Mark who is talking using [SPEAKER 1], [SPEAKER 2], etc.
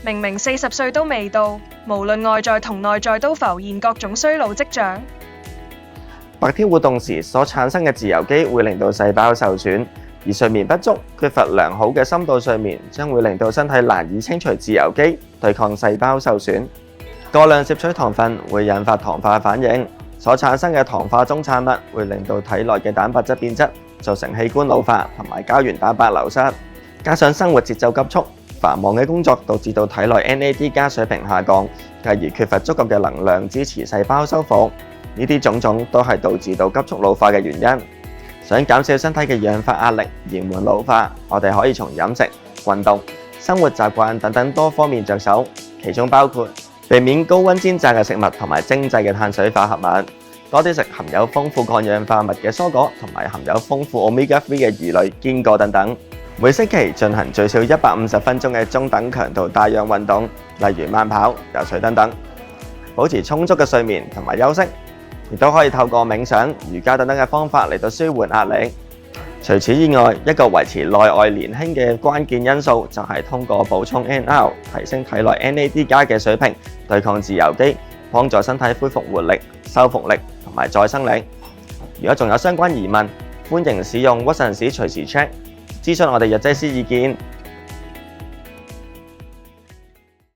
[SPEAKER 1] 明明40歲都未到，無論外在同內在都浮現各種衰老跡象。
[SPEAKER 2] 白天活動時所產生嘅自由基會令到細胞受損，而睡眠不足、缺乏良好嘅深度睡眠，將會令到身體難以清除自由基，對抗細胞受損。過量攝取糖分會引發糖化反應，所產生嘅糖化終產物會令到體內嘅蛋白質變質，造成器官老化同埋膠原蛋白流失。加上生活節奏急促、繁忙嘅工作，導致到體內 NAD+ 水平下降，繼而缺乏足夠嘅能量支持細胞修復。呢啲種種都係導致到急速老化嘅原因。想減少身體嘅氧化壓力，延緩老化，我哋可以從飲食、運動、生活習慣等等多方面着手，其中包括避免高溫煎炸嘅食物同埋精製嘅碳水化合物，多啲食含有豐富抗氧化物嘅蔬果同埋含有豐富 Omega 3嘅魚類、堅果等等。每星期進行最少150分鐘嘅中等強度帶氧運動，例如慢跑、游水等等，保持充足嘅睡眠同埋休息。亦都可以透過冥想、瑜伽等等嘅方法嚟到舒緩壓力。除此以外，一個維持內外年輕嘅關鍵因素就係通過補充 NR， 提升體內 NAD+ 嘅水平，對抗自由基，幫助身體恢復活力、修復力同埋再生力。如果仲有相關疑問，歡迎使用屈臣氏隨時 check，諮詢我哋藥劑師意見。